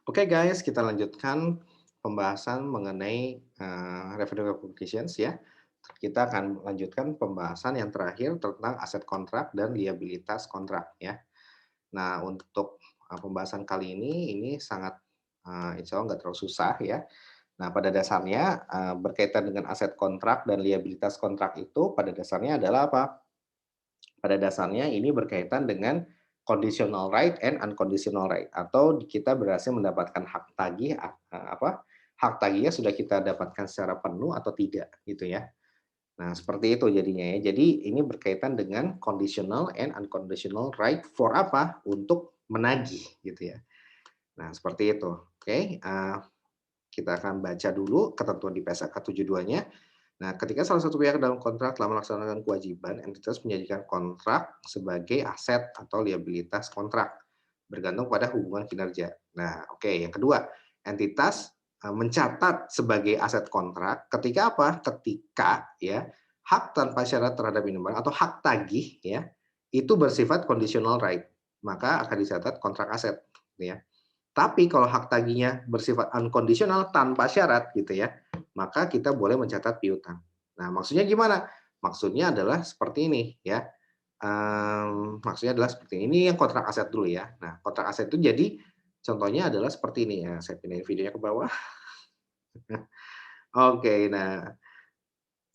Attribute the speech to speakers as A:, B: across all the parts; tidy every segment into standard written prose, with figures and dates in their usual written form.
A: Oke guys, kita lanjutkan pembahasan mengenai revenue recognitions ya. Kita akan lanjutkan pembahasan yang terakhir tentang aset kontrak dan liabilitas kontrak ya. Nah, untuk pembahasan kali ini sangat insya Allah nggak terlalu susah ya. Nah, pada dasarnya berkaitan dengan aset kontrak dan liabilitas kontrak itu pada dasarnya adalah apa? Pada dasarnya ini berkaitan dengan conditional right and unconditional right atau kita berhasil mendapatkan hak tagih hak tagihnya sudah kita dapatkan secara penuh atau tidak gitu ya. Nah, seperti itu jadinya ya. Jadi ini berkaitan dengan conditional and unconditional right for apa? Untuk menagih gitu ya. Nah, seperti itu. Oke, kita akan baca dulu ketentuan di PSAK 72-nya. Nah, ketika salah satu pihak dalam kontrak telah melaksanakan kewajiban, entitas menjadikan kontrak sebagai aset atau liabilitas kontrak, bergantung pada hubungan kinerja. Nah, oke, yang kedua, entitas mencatat sebagai aset kontrak ketika apa? Ketika ya hak tanpa syarat terhadap minuman atau hak tagih ya itu bersifat conditional right, maka akan dicatat kontrak aset, gitu ya. Tapi kalau hak tagihnya bersifat unconditional tanpa syarat gitu ya, maka kita boleh mencatat piutang. Nah, maksudnya gimana? Maksudnya adalah seperti ini ya, maksudnya adalah seperti ini. Ini yang kontrak aset dulu ya. Nah, kontrak aset itu jadi contohnya adalah seperti ini ya, saya pindahin videonya ke bawah. Oke, nah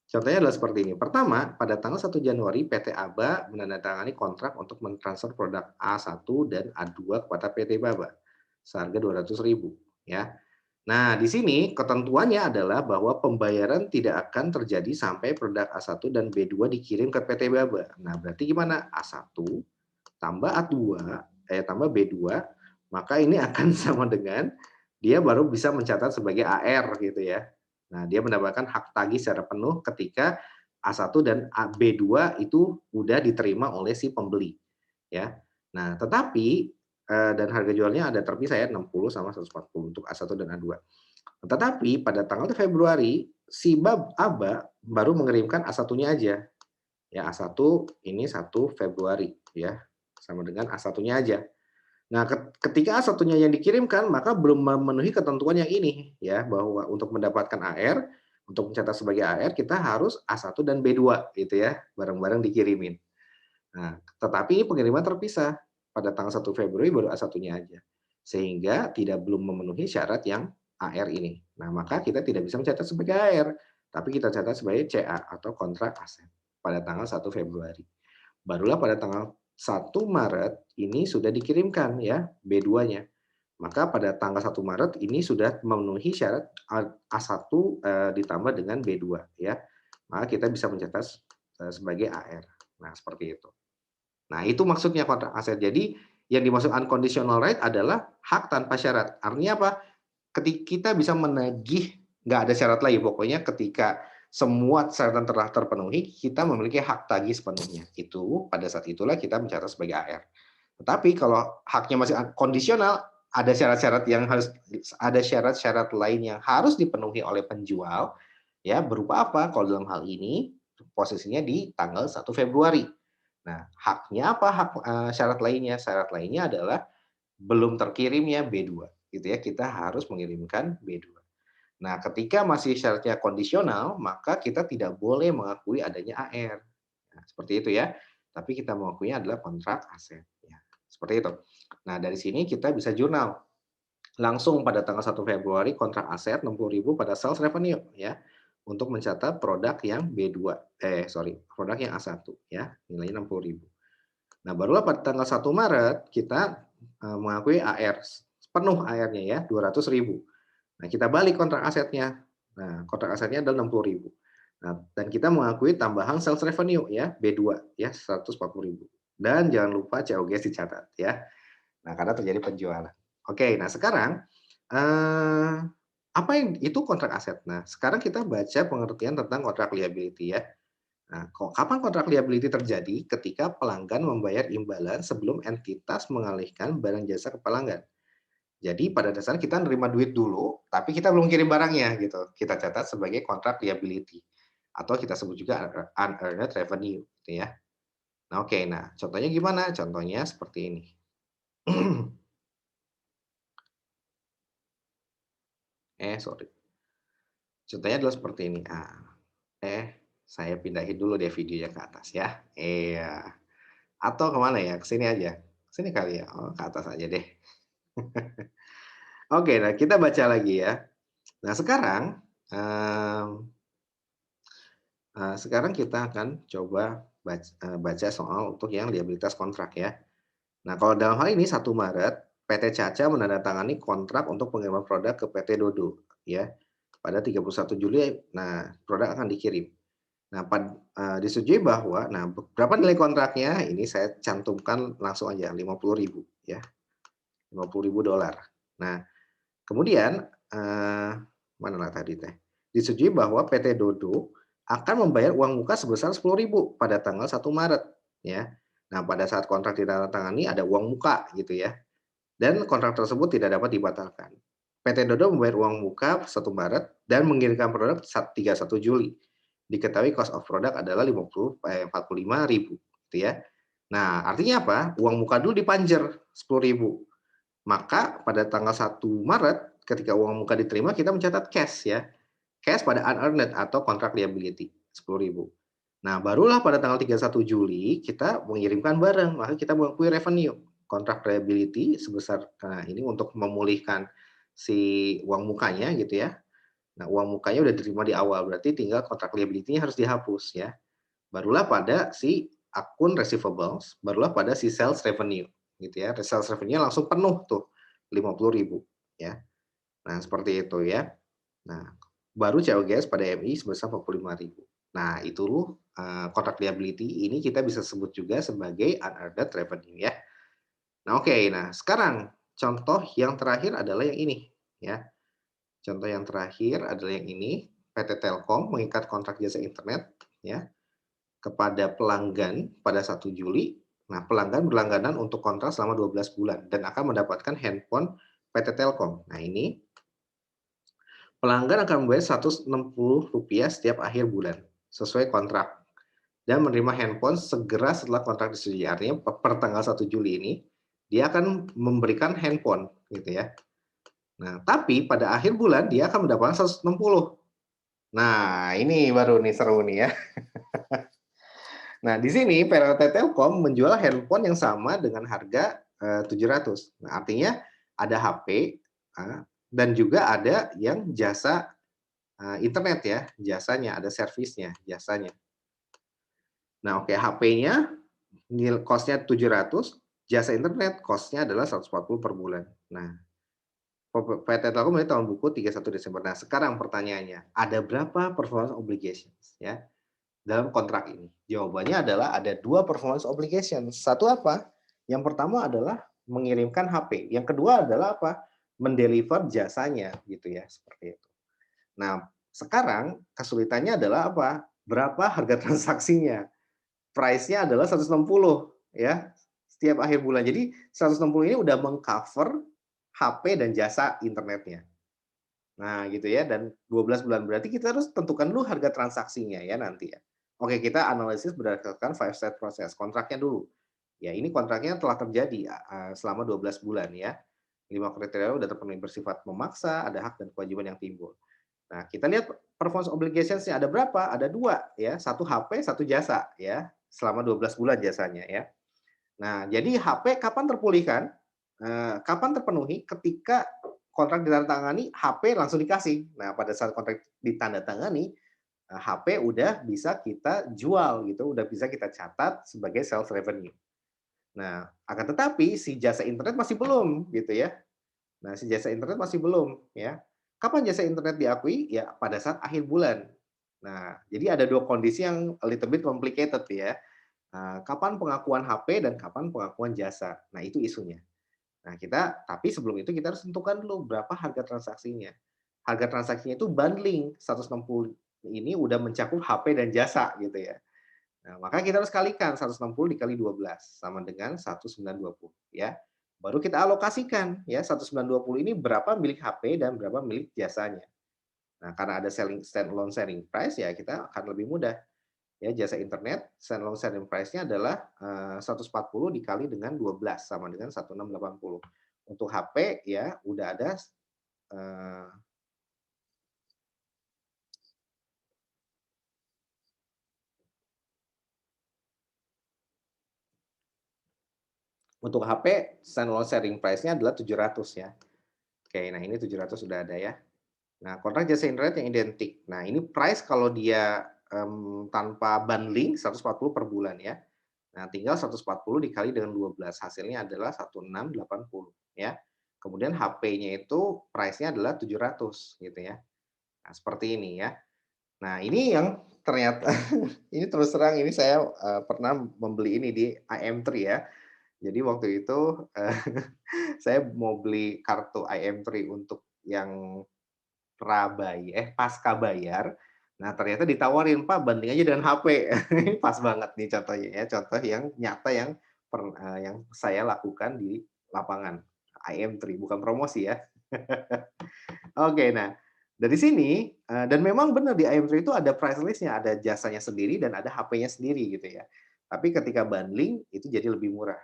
A: contohnya adalah seperti ini. Pertama, pada tanggal 1 Januari PT Aba menandatangani kontrak untuk mentransfer produk A1 dan A2 kepada PT Baba seharga 200.000 ya. Nah, di sini ketentuannya adalah bahwa pembayaran tidak akan terjadi sampai produk A1 dan B2 dikirim ke PT Baba. Nah, berarti gimana? A1 tambah A2, tambah B2, maka ini akan sama dengan dia baru bisa mencatat sebagai AR gitu ya. Nah, dia mendapatkan hak tagih secara penuh ketika A1 dan B2 itu udah diterima oleh si pembeli ya. Nah, tetapi dan harga jualnya ada terpisah ya 60 sama 140 untuk A1 dan A2. Tetapi pada tanggal Februari si Aba baru mengirimkan A1-nya aja. Ya A1 ini 1 Februari ya, sama dengan A1-nya aja. Nah, ketika A1-nya yang dikirimkan, maka belum memenuhi ketentuan yang ini ya, bahwa untuk mendapatkan AR, untuk mencatat sebagai AR kita harus A1 dan B2 gitu ya, bareng-bareng dikirimin. Nah, tetapi pengiriman terpisah. Pada tanggal 1 Februari baru A1-nya aja. Sehingga belum memenuhi syarat yang AR ini. Nah, maka kita tidak bisa mencatat sebagai AR, tapi kita catat sebagai CA atau kontrak aset pada tanggal 1 Februari. Barulah pada tanggal 1 Maret ini sudah dikirimkan ya B2-nya. Maka pada tanggal 1 Maret ini sudah memenuhi syarat A1 ditambah dengan B2 ya. Maka kita bisa mencatat sebagai AR. Nah, seperti itu. Nah, itu maksudnya kontrak aset. Jadi yang dimaksud unconditional right adalah hak tanpa syarat. Artinya apa? Ketika kita bisa menagih, nggak ada syarat lagi. Pokoknya ketika semua syarat telah terpenuhi, kita memiliki hak tagih sepenuhnya. Itu pada saat itulah kita mencatat sebagai AR. Tetapi kalau haknya masih kondisional, ada syarat-syarat lain yang harus dipenuhi oleh penjual, ya berupa apa? Kalau dalam hal ini posisinya di tanggal 1 Februari. Nah, haknya apa? Syarat lainnya? Syarat lainnya adalah belum terkirimnya B2 gitu ya, kita harus mengirimkan B2. Nah, ketika masih syaratnya kondisional, maka kita tidak boleh mengakui adanya AR. Nah, seperti itu ya. Tapi kita mengakuinya adalah kontrak aset ya. Seperti itu. Nah, dari sini kita bisa jurnal langsung pada tanggal 1 Februari kontrak aset 60.000 pada sales revenue ya. Untuk mencatat produk yang B2 produk yang A1 ya, nilainya 60.000. Nah, barulah pada tanggal 1 Maret kita mengakui AR penuh AR-nya ya 200.000. Nah, kita balik kontrak asetnya. Nah, kontrak asetnya adalah 60.000. Nah, dan kita mengakui tambahan sales revenue ya B2 ya 140.000. Dan jangan lupa COGS dicatat ya. Nah, karena terjadi penjualan. Oke, nah sekarang apa yang itu kontrak aset. Nah, sekarang kita baca pengertian tentang kontrak liability ya. Nah, kapan kontrak liability terjadi? Ketika pelanggan membayar imbalan sebelum entitas mengalihkan barang jasa ke pelanggan. Jadi pada dasarnya kita nerima duit dulu, tapi kita belum kirim barangnya gitu. Kita catat sebagai kontrak liability atau kita sebut juga unearned revenue gitu ya. Nah, oke. Nah, contohnya gimana? Contohnya seperti ini. Sorry. Contohnya adalah seperti ini. Saya pindahin dulu deh videonya ke atas ya. Iya. Atau kemana ya? Ke sini aja. Ke sini kali ya? Oh, ke atas aja deh. Oke, nah kita baca lagi ya. Nah sekarang, mmm, sekarang kita akan coba baca soal untuk yang liabilitas kontrak ya. Nah kalau dalam hal ini 1 Maret, PT Caca menandatangani kontrak untuk pengiriman produk ke PT Dodo ya, pada 31 Juli, nah produk akan dikirim. Nah disetujui bahwa berapa nilai kontraknya, ini saya cantumkan langsung aja 50.000 ya, $50.000. Nah kemudian, manalah tadi teh, disetujui bahwa PT Dodo akan membayar uang muka sebesar 10.000 pada tanggal 1 Maret ya. Nah, pada saat kontrak ditandatangani ada uang muka gitu ya, dan kontrak tersebut tidak dapat dibatalkan. PT Dodo membayar uang muka 1 Maret dan mengirimkan produk 31 Juli. Diketahui cost of product adalah 45.000 gitu ya. Nah, artinya apa? Uang muka dulu dipanjer 10.000. Maka pada tanggal 1 Maret ketika uang muka diterima kita mencatat cash ya, cash pada unearned atau kontrak liability 10.000. Nah barulah pada tanggal 31 Juli kita mengirimkan barang, maka kita mengakui revenue, kontrak liability sebesar ini untuk memulihkan si uang mukanya gitu ya. Nah uang mukanya udah diterima di awal, berarti tinggal kontrak liability-nya harus dihapus ya. Barulah pada si akun receivables, barulah pada si sales revenue gitu ya. Sales revenue langsung penuh tuh 50.000 ya. Nah, seperti itu ya. Nah, baru COGS pada MI sebesar 45.000. Nah, itu loh kontrak liability ini kita bisa sebut juga sebagai unearned revenue ya. Nah, oke. Nah, sekarang contoh yang terakhir adalah yang ini ya. Contoh yang terakhir adalah yang ini, PT Telkom mengikat kontrak jasa internet ya kepada pelanggan pada 1 Juli. Nah, pelanggan berlangganan untuk kontrak selama 12 bulan dan akan mendapatkan handphone PT Telkom. Nah, ini pelanggan akan membayar Rp160 setiap akhir bulan sesuai kontrak dan menerima handphone segera setelah kontrak disetujui. Artinya per tanggal 1 Juli ini dia akan memberikan handphone gitu ya. Nah, tapi pada akhir bulan dia akan mendapatkan 160. Nah, ini baru nih seru nih ya. Nah, di sini PLT Telkom menjual handphone yang sama dengan harga 700. Nah, artinya ada HP dan juga ada yang jasa internet ya, jasanya, ada servisnya, jasanya. Nah, oke, HP-nya cost-nya 700, jasa internet cost-nya adalah 140 per bulan. Nah, PT Telkom ini tahun buku 31 Desember. Nah, sekarang pertanyaannya, ada berapa performance obligations ya dalam kontrak ini? Jawabannya adalah ada 2 performance obligations. Satu apa? Yang pertama adalah mengirimkan HP. Yang kedua adalah apa? Mendeliver jasanya gitu ya, seperti itu. Nah, sekarang kesulitannya adalah apa? Berapa harga transaksinya? Price-nya adalah 160 ya, setiap akhir bulan. Jadi 160 ini udah meng-cover HP dan jasa internetnya. Nah, gitu ya, dan 12 bulan. Berarti kita harus tentukan dulu harga transaksinya ya nanti ya. Oke, kita analisis berdasarkan 5 step process, kontraknya dulu. Ya, ini kontraknya telah terjadi selama 12 bulan ya. 5 kriteria udah terpenuhi, bersifat memaksa, ada hak dan kewajiban yang timbul. Nah, kita lihat performance obligations-nya ada berapa? Ada 2 ya, 1 HP, 1 jasa ya, selama 12 bulan jasanya ya. Nah, jadi HP kapan terpulihkan? Kapan terpenuhi? Ketika kontrak ditandatangani, HP langsung dikasih. Nah, pada saat kontrak ditandatangani, HP udah bisa kita jual gitu, udah bisa kita catat sebagai sales revenue. Nah, akan tetapi si jasa internet masih belum gitu ya. Nah, si jasa internet masih belum ya. Kapan jasa internet diakui? Ya pada saat akhir bulan. Nah, jadi ada 2 kondisi yang a little bit complicated ya. Kapan pengakuan HP dan kapan pengakuan jasa. Nah, itu isunya. Nah, tapi sebelum itu kita harus tentukan dulu berapa harga transaksinya. Harga transaksinya itu bundling, 160 ini udah mencakup HP dan jasa gitu ya. Nah, maka kita harus kalikan 160 dikali 12 sama dengan 1920 ya. Baru kita alokasikan ya 1920 ini berapa milik HP dan berapa milik jasanya. Nah, karena ada standalone selling price ya kita akan lebih mudah. Ya, jasa internet standalone selling price-nya adalah 140 dikali dengan 12 sama dengan 1680. Untuk HP ya udah ada Untuk HP standalone sharing price-nya adalah 700 ya. Oke, nah ini 700 sudah ada ya. Nah, kontrak jasa internet yang identik. Nah, ini price kalau dia, tanpa bundling 140 per bulan ya. Nah, tinggal 140 dikali dengan 12, hasilnya adalah 1680 ya. Kemudian HP-nya itu price-nya adalah 700 gitu ya. Nah, seperti ini ya. Nah, ini yang ternyata ini terus terang ini saya, pernah membeli ini di IM3 ya. Jadi waktu itu, saya mau beli kartu IM3 untuk yang pasca bayar. Nah, ternyata ditawarin, "Pak, banding aja dengan HP." Ini pas banget nih contohnya ya, contoh yang nyata yang saya lakukan di lapangan. IM3 bukan promosi ya. Oke, nah dari sini, dan memang benar di IM3 itu ada price list-nya, ada jasanya sendiri dan ada HP-nya sendiri gitu ya. Tapi ketika bundling itu jadi lebih murah.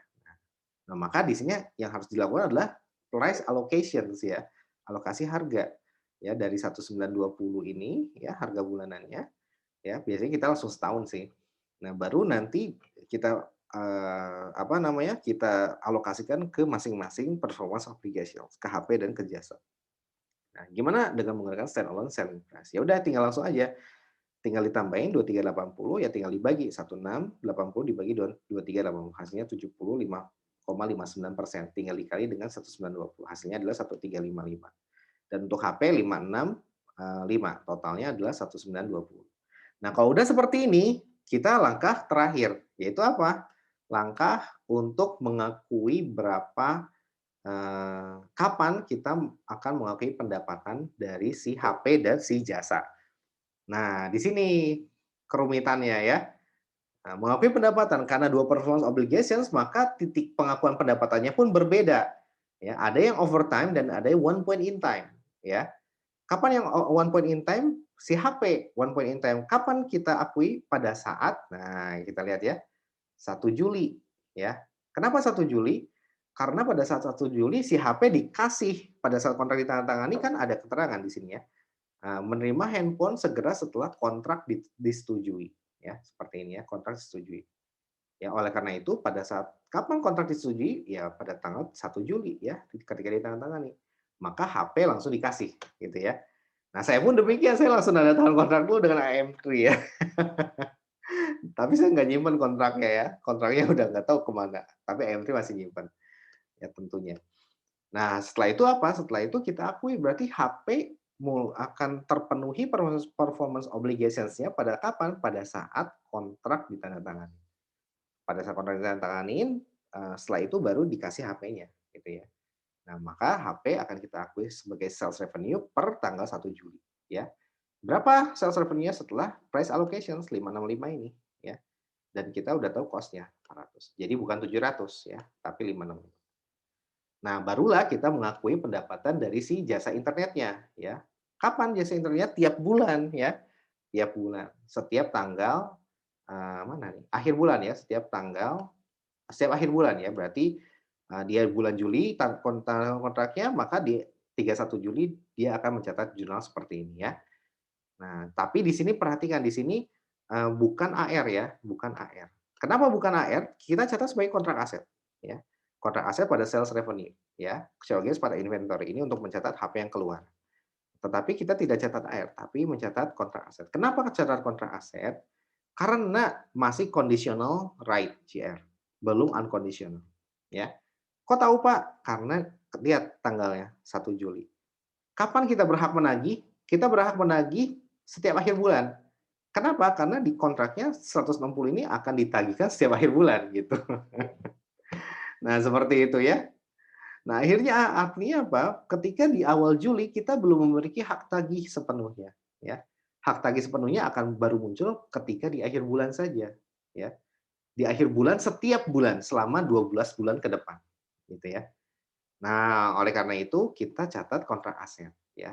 A: Nah, maka di sini yang harus dilakukan adalah price allocations ya, alokasi harga. Ya, dari 1.920 ini ya harga bulanannya, ya biasanya kita langsung setahun sih. Nah, baru nanti kita, kita alokasikan ke masing-masing performance obligations, ke HP dan ke jasa. Nah, gimana dengan menggunakan standalone selling price? Ya udah tinggal langsung aja, tinggal ditambahin 2380 ya tinggal dibagi 1680 dibagi 2380 hasilnya 75,59%, tinggal dikali dengan 1920 hasilnya adalah 1355. Dan untuk HP 565 totalnya adalah 1920. Nah, kalau udah seperti ini, kita langkah terakhir yaitu apa? Langkah untuk mengakui kapan kita akan mengakui pendapatan dari si HP dan si jasa. Nah, di sini kerumitannya ya. Nah, mengakui pendapatan karena dua performance obligations, maka titik pengakuan pendapatannya pun berbeda. Ya, ada yang overtime dan ada yang one point in time. Ya, kapan yang one point in time? Si HP one point in time. Kapan kita akui? Pada saat, nah kita lihat ya, 1 Juli. Ya, kenapa 1 Juli? Karena pada saat 1 Juli si HP dikasih pada saat kontrak ditandatangani kan ada keterangan di sini ya. Menerima handphone segera setelah kontrak disetujui, ya, seperti ini ya, kontrak disetujui. Ya, oleh karena itu pada saat kapan kontrak disetujui? Ya pada tanggal 1 Juli ya, ketika ditandatangani. Maka HP langsung dikasih, gitu ya. Nah, saya pun demikian, saya langsung tanda tangan kontrak dulu dengan AM3 ya. Tapi saya nggak nyimpen kontraknya ya, kontraknya udah nggak tahu kemana, tapi AM3 masih nyimpen, ya tentunya. Nah, setelah itu apa? Setelah itu kita akui berarti HP akan terpenuhi performance performance obligations-nya pada kapan? Pada saat kontrak ditandatangani. Pada saat kontrak ditandatanganin, setelah itu baru dikasih HP-nya, gitu ya. Nah, maka HP akan kita akui sebagai sales revenue per tanggal 1 Juli, ya. Berapa sales revenue-nya setelah price allocations 565 ini, ya. Dan kita udah tahu cost-nya 400. Jadi bukan 700 ya, tapi 565. Nah, barulah kita mengakui pendapatan dari si jasa internetnya, ya. Kapan jasa internetnya? Tiap bulan, ya. Tiap bulan, setiap tanggal, mana nih? Akhir bulan ya, setiap akhir bulan ya. Berarti, dia bulan Juli kontraknya, maka di 31 Juli dia akan mencatat jurnal seperti ini ya. Nah, tapi di sini perhatikan di sini, bukan AR ya, bukan AR. Kenapa bukan AR? Kita catat sebagai kontrak aset, ya. Kontrak aset pada sales revenue, ya. Sales gains pada inventory ini untuk mencatat HP yang keluar. Tetapi kita tidak catat AR, tapi mencatat kontrak aset. Kenapa catat kontrak aset? Karena masih conditional right, JR, belum unconditional, ya. Kok tahu, Pak? Karena lihat tanggalnya 1 Juli. Kapan kita berhak menagih? Kita berhak menagih setiap akhir bulan. Kenapa? Karena di kontraknya 160 ini akan ditagihkan setiap akhir bulan gitu. Nah, seperti itu ya. Nah, akhirnya artinya apa? Ketika di awal Juli kita belum memiliki hak tagih sepenuhnya, ya. Hak tagih sepenuhnya akan baru muncul ketika di akhir bulan saja, ya. Di akhir bulan setiap bulan selama 12 bulan ke depan, gitu ya. Nah, oleh karena itu kita catat kontrak aset, ya.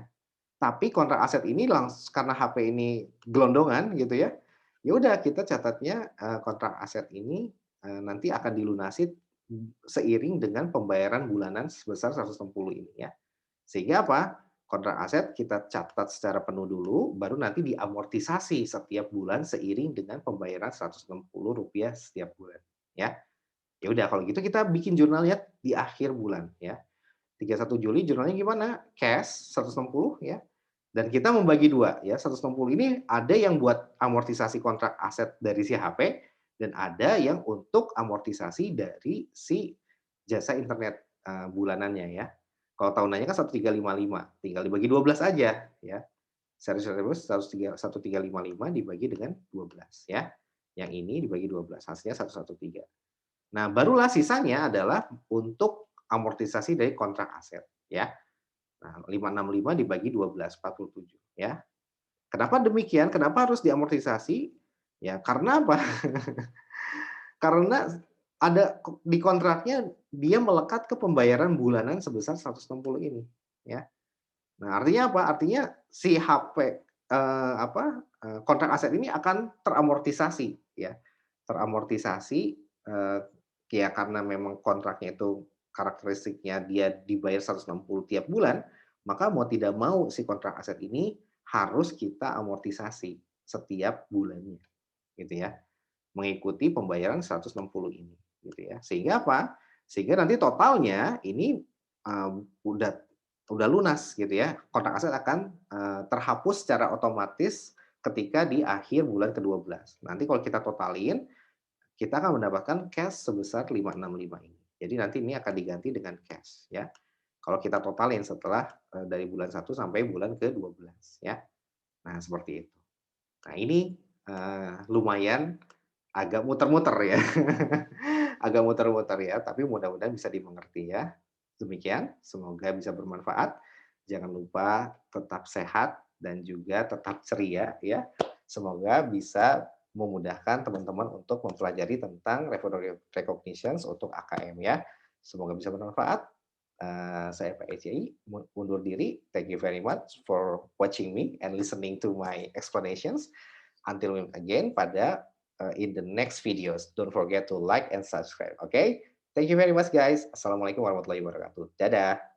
A: Tapi kontrak aset ini karena HP ini gelondongan gitu ya, ya udah kita catatnya, kontrak aset ini, nanti akan dilunasi seiring dengan pembayaran bulanan sebesar 160 ini ya. Sehingga apa, kontrak aset kita catat secara penuh dulu, baru nanti diamortisasi setiap bulan seiring dengan pembayaran Rp160 setiap bulan, ya. Ya udah kalau gitu kita bikin jurnalnya di akhir bulan ya. 31 Juli jurnalnya gimana? Cash 160 ya, dan kita membagi 2 ya, 160 ini ada yang buat amortisasi kontrak aset dari si HP dan ada yang untuk amortisasi dari si jasa internet, bulanannya ya. Kalau tahunannya kan 1.355, tinggal dibagi 12 aja ya. Serius 1.355 dibagi dengan 12 ya. Yang ini dibagi 12, hasilnya 113. Nah, barulah sisanya adalah untuk amortisasi dari kontrak aset ya. Nah, 565 dibagi 12, 47 ya. Kenapa demikian? Kenapa harus diamortisasi? Ya, karena apa? Karena ada di kontraknya dia melekat ke pembayaran bulanan sebesar 160 ini, ya. Nah, artinya apa? Artinya si HP, kontrak aset ini akan teramortisasi, ya. Teramortisasi, ya karena memang kontraknya itu karakteristiknya dia dibayar 160 tiap bulan, maka mau tidak mau si kontrak aset ini harus kita amortisasi setiap bulannya, gitu ya. Mengikuti pembayaran 160 ini, gitu ya. Sehingga apa? Sehingga nanti totalnya ini, eee, udah udah lunas gitu ya, kontrak aset akan, terhapus secara otomatis ketika di akhir bulan ke-12. Nanti kalau kita totalin, kita akan mendapatkan cash sebesar 565 ini. Jadi nanti ini akan diganti dengan cash ya. Kalau kita totalin setelah, dari bulan 1 sampai bulan ke-12 ya. Nah seperti itu. Nah ini, lumayan agak muter-muter ya. Agak muter-muter ya, tapi mudah-mudahan bisa dimengerti ya. Demikian, semoga bisa bermanfaat. Jangan lupa tetap sehat dan juga tetap ceria ya. Semoga bisa memudahkan teman-teman untuk mempelajari tentang revenue recognitions untuk AKM ya. Semoga bisa bermanfaat. Saya Pak Eci undur diri. Thank you very much for watching me and listening to my explanations. Until we meet again pada in the next videos. Don't forget to like and subscribe. Okay? Thank you very much guys. Assalamualaikum warahmatullahi wabarakatuh. Dadah.